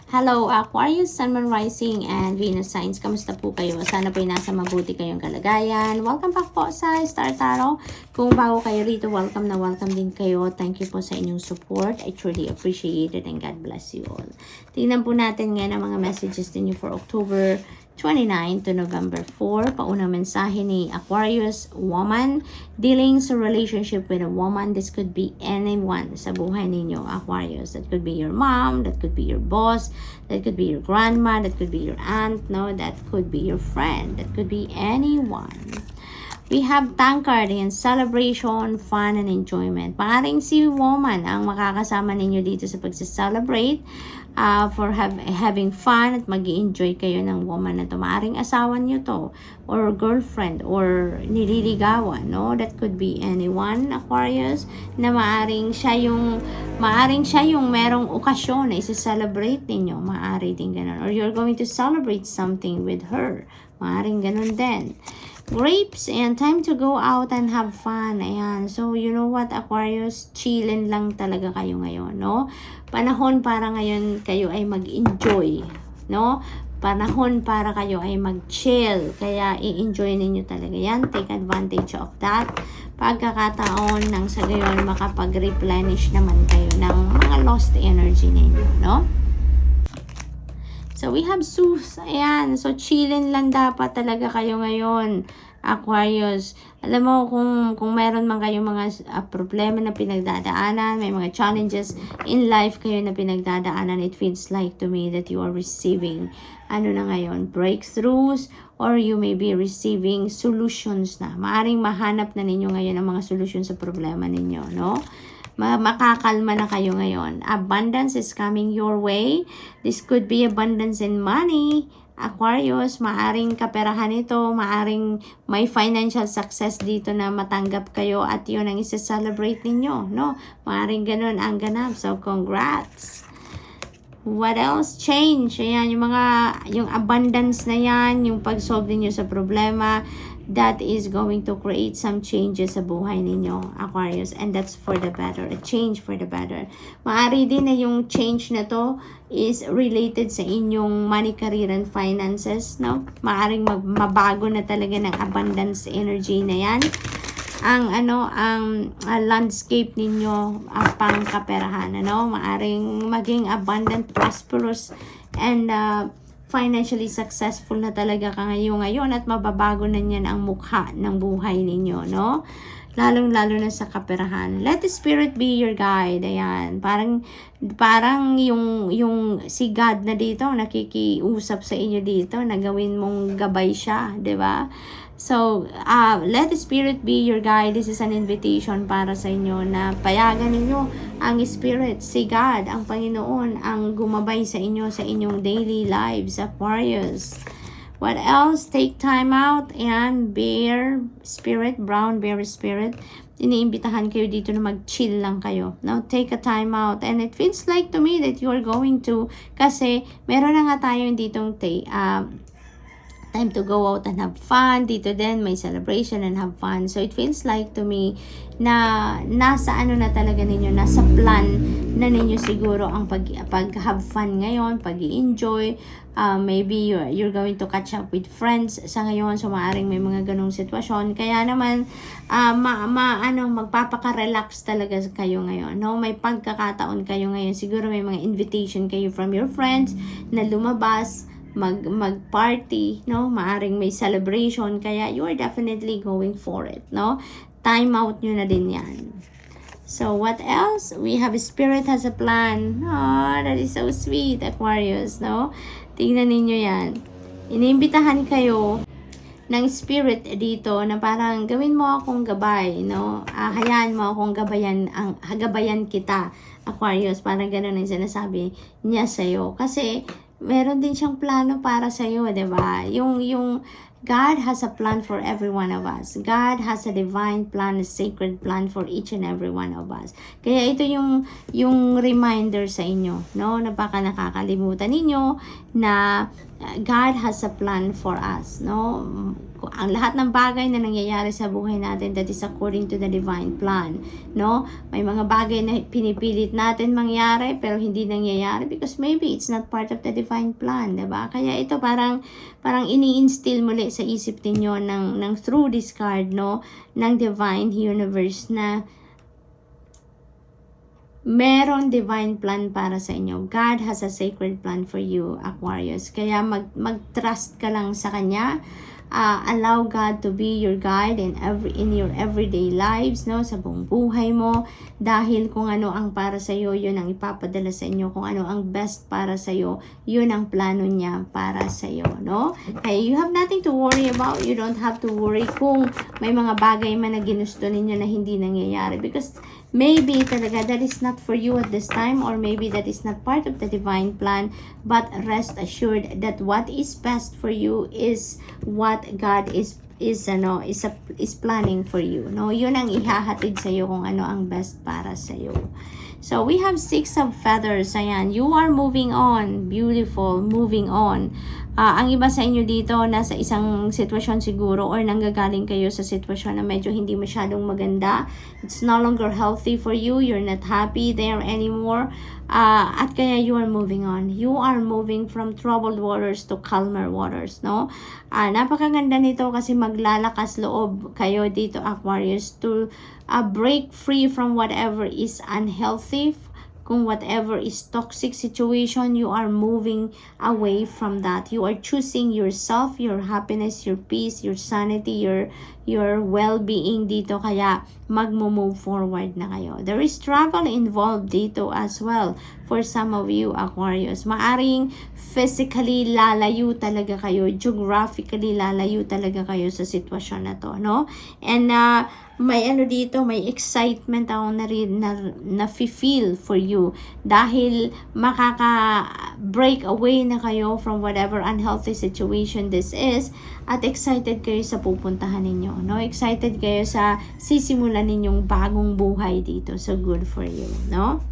Hello, Aquarius, Sun, Moon, Rising, and Venus signs. Kamusta po kayo? Sana po nasa mabuti kayong kalagayan. Welcome back po sa Star Tarot. Kung bago kayo rito, welcome na welcome din kayo. Thank you po sa inyong support. I truly appreciate it and God bless you all. Tingnan po natin ngayon ang mga messages din for October 29 to November 4. Paunang mensahe ni Aquarius woman dealing sa relationship with a woman. This could be anyone sa buhay ninyo, Aquarius. That could be your mom, that could be your boss, that could be your grandma, that could be your aunt, no, that could be your friend, that could be anyone. We have tankard in celebration, fun, and enjoyment. Maaaring si woman ang makakasama ninyo dito sa pagsa-celebrate for having fun at mag-enjoy kayo ng woman na to. Maaaring asawa nyo to or girlfriend or nililigawan, no? That could be anyone, Aquarius, na maaaring siya yung merong okasyon na isa-celebrate ninyo. Maaaring din ganun. Or you're going to celebrate something with her. Maaaring ganun din. Grapes and time to go out and have fun. Ayan. So, you know what, Aquarius? Chillin lang talaga kayo ngayon, no? Panahon para ngayon kayo ay mag-enjoy, no? Panahon para kayo ay mag-chill. Kaya, i-enjoy ninyo talaga yan. Take advantage of that. Pagkakataon nang sa gayon makapag-replenish naman kayo ng mga lost energy ninyo, no? So, we have Zeus. Ayan. So, chillin lang dapat talaga kayo ngayon, Aquarius. Alam mo, kung meron man kayong mga problema na pinagdadaanan, may mga challenges in life kayo na pinagdadaanan, it feels like to me that you are receiving, breakthroughs, or you may be receiving solutions na. Maaring mahanap na ninyo ngayon ang mga solutions sa problema ninyo, no? Makakalma na kayo ngayon. Abundance is coming your way. This could be abundance in money. Aquarius, maaring kaperahan ito, maaring may financial success dito na matanggap kayo at yun ang isa-celebrate ninyo, no? Maaring ganun ang ganap. So, congrats! What else? Change. Ayan, yung abundance na yan, yung pag-solve ninyo sa problema, that is going to create some changes sa buhay ninyo, Aquarius. And that's for the better. A change for the better. Maari din na yung change na to is related sa inyong money, career, and finances, no? Maaring mabago na talaga ng abundance energy na yan. Ang landscape ninyo, pangkaperahan, maaring maging abundant, prosperous, and financially successful na talaga ka ngayon at mababago na niyan ang mukha ng buhay ninyo, no? Lalong-lalo na sa kaperahan. Let the Spirit be your guide. Ayan. Parang yung si God na dito, nakikiusap sa inyo dito, na gawin mong gabay siya, di ba? So, let the Spirit be your guide. This is an invitation para sa inyo na payagan ninyo ang Spirit, si God, ang Panginoon, ang gumabay sa inyo sa inyong daily lives, Aquarius. What else? Take time out and bear spirit, brown bear spirit. Iniimbitahan kayo dito na mag-chill lang kayo. Now, take a time out. And it feels like to me that you are going to, kasi meron na nga tayo ditong time to go out and have fun. Dito din, may celebration and have fun. So, it feels like to me na nasa na talaga ninyo, nasa plan na ninyo siguro ang pag-have fun ngayon, pag-i-enjoy. Maybe you're going to catch up with friends sa ngayon. So, maaaring may mga ganong sitwasyon. Kaya naman, magpapaka-relax talaga kayo ngayon. No? May pagkakataon kayo ngayon. Siguro may mga invitation kayo from your friends na lumabas, mag-party, no? Maaring may celebration, kaya you are definitely going for it, no? Time out nyo na din yan. So, what else? We have Spirit has a plan. Oh, that is so sweet, Aquarius, no? Tingnan ninyo yan. Iniimbitahan kayo ng Spirit dito na parang gawin mo akong gabay, no? Hayaan mo akong gabayan kita, Aquarius. Parang ganun ang sinasabi niya sa'yo. Kasi, meron din siyang plano para sa iyo, 'di ba? Yung God has a plan for every one of us. God has a divine plan, a sacred plan for each and every one of us. Kaya ito yung reminder sa inyo, no? Na baka nakakalimutan ninyo na God has a plan for us, no? ang lahat ng bagay na nangyayari sa buhay natin, that is according to the divine plan, no? May mga bagay na pinipilit natin mangyari pero hindi nangyayari because maybe it's not part of the divine plan, diba? Kaya ito parang ini-instill muli sa isip ninyo ng through this card, no, ng divine universe na meron divine plan para sa inyo. God has a sacred plan for you, Aquarius. Kaya mag-trust ka lang sa Kanya. Allow God to be your guide in your everyday lives, no, sa buong buhay mo, dahil kung ano ang para sa iyo, yun ang ipapadala sa inyo. Kung ano ang best para sa iyo, yun ang plano niya para sa iyo, no? Kaya you have nothing to worry about. You don't have to worry kung may mga bagay man na ginusto ninyo na hindi nangyayari, because maybe talaga that is not for you at this time, or maybe that is not part of the divine plan. But rest assured that what is best for you is what God is planning for you, no? Yun ang ihahatid sa iyo kung ano ang best para sa iyo. So we have 6 of feathers. Ayan, you are moving on. Beautiful, moving on. Ang iba sa inyo dito, nasa isang sitwasyon siguro, or nanggagaling kayo sa sitwasyon na medyo hindi masyadong maganda. It's no longer healthy for you. You're not happy there anymore. At kaya you are moving on. You are moving from troubled waters to calmer waters, no? Napakaganda nito kasi maglalakas loob kayo dito, Aquarius, to break free from whatever is unhealthy. Kung whatever is toxic situation, you are moving away from that. You are choosing yourself, your happiness, your peace, your sanity, your well-being dito. Kaya magmo-move forward na kayo. There is travel involved dito as well for some of you, Aquarius. Maaring physically lalayo talaga kayo, geographically lalayo talaga kayo sa sitwasyon na to, no? And may ano dito, may excitement ako na feel for you dahil makaka-break away na kayo from whatever unhealthy situation this is, at excited kayo sa pupuntahan ninyo, no? Excited kayo sa sisimulan ninyong bagong buhay dito. So good for you, no?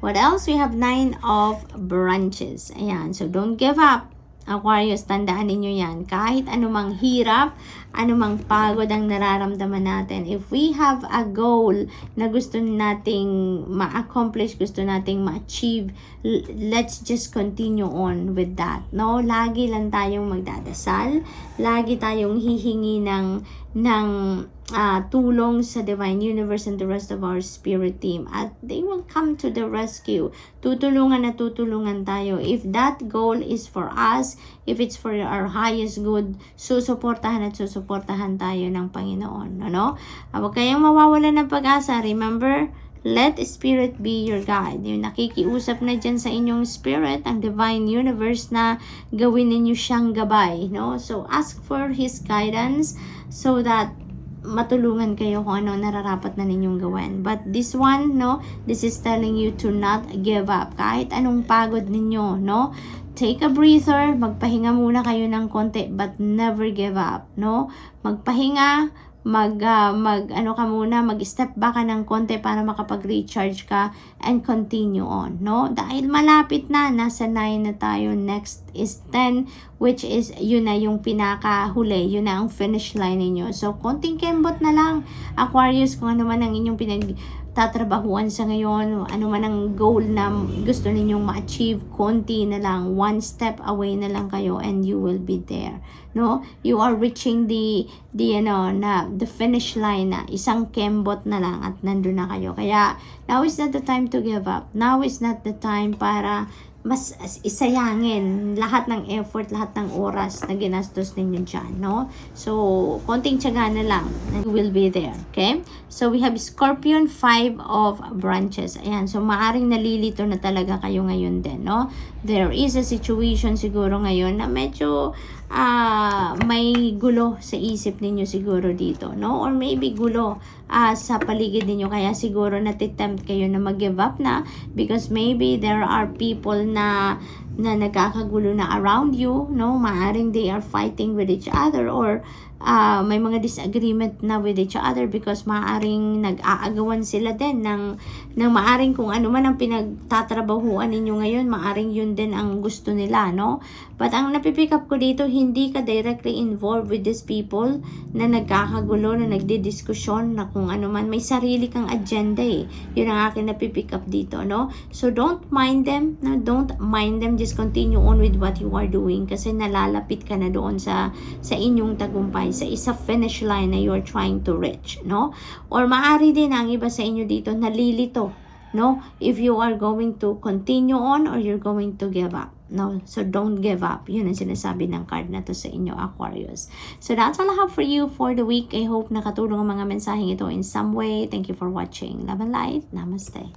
What else? We have 9 of branches. Ayan, so don't give up, Aquarius. Tandaan ninyo yan. Kahit anumang hirap, anumang pagod ang nararamdaman natin, if we have a goal na gusto nating ma-accomplish, gusto nating ma-achieve, let's just continue on with that, no? Lagi lang tayong magdadasal, lagi tayong hihingi ng tulong sa Divine Universe and the rest of our spirit team, at they will come to the rescue. Tutulungan na tutulungan tayo. If that goal is for us, if it's for our highest good, susuportahan at susuportahan tayo ng Panginoon, ano? Huwag kayong mawawalan ng pag-asa. Remember, let Spirit be your guide. Yung nakikiusap na dyan sa inyong spirit, ang Divine Universe, na gawin ninyo siyang gabay, no? So ask for His guidance so that matulungan kayo kung ano nararapat na ninyong gawin. But this one, no, this is telling you to not give up. Kahit anong pagod ninyo, no? Take a breather, magpahinga muna kayo ng konti, but never give up, no? Magpahinga, mag-step back ka ng konti para makapag-recharge ka and continue on, no? Dahil malapit na, nasa 9 na tayo, next is 10, which is, yun na yung pinakahuli, yun na ang finish line ninyo. So, konting kembot na lang, Aquarius, kung ano man ang inyong tatrabahuan sa ngayon, ano man ang goal na gusto ninyong ma-achieve, konti na lang, one step away na lang kayo and you will be there, no? You are reaching the finish line na, isang kembot na lang at nandun na kayo. Kaya now is not the time to give up. Now is not the time para mas isayangin lahat ng effort, lahat ng oras na ginastos ninyo dyan, no? So, konting tiyaga na lang, and you will be there, okay? So, we have Scorpion, 5 of branches. Ayan, so maaring nalilito na talaga kayo ngayon din, no? There is a situation siguro ngayon na medyo may gulo sa isip ninyo siguro dito, no? Or maybe gulo sa paligid ninyo, kaya siguro natitempt kayo na mag-give up na, because maybe there are people na na nagkakagulo na around you, no? Maaring they are fighting with each other, or may mga disagreement na with each other because maaring nag-aagawan sila din ng maaring kung ano man ang pinagtatrabahuan ninyo ngayon, maaring yun din ang gusto nila, no? But ang napipick up ko dito, hindi ka directly involved with these people na nagkakagulo, na nagdidiskusyon, na kung ano man, may sarili kang agenda eh. Yun ang akin napipick up dito, no? So don't mind them, no? Don't mind them, just continue on with what you are doing kasi nalalapit ka na doon sa inyong tagumpay, sa isa finish line na you're trying to reach, no? Or maaari din ang iba sa inyo dito nalilito, no? If you are going to continue on or you're going to give up, no? So don't give up. Yun ang sinasabi ng card na to sa inyo, Aquarius. So that's all I have for you for the week. I hope nakatulong ang mga mensaheng ito in some way. Thank you for watching. Love and light. Namaste.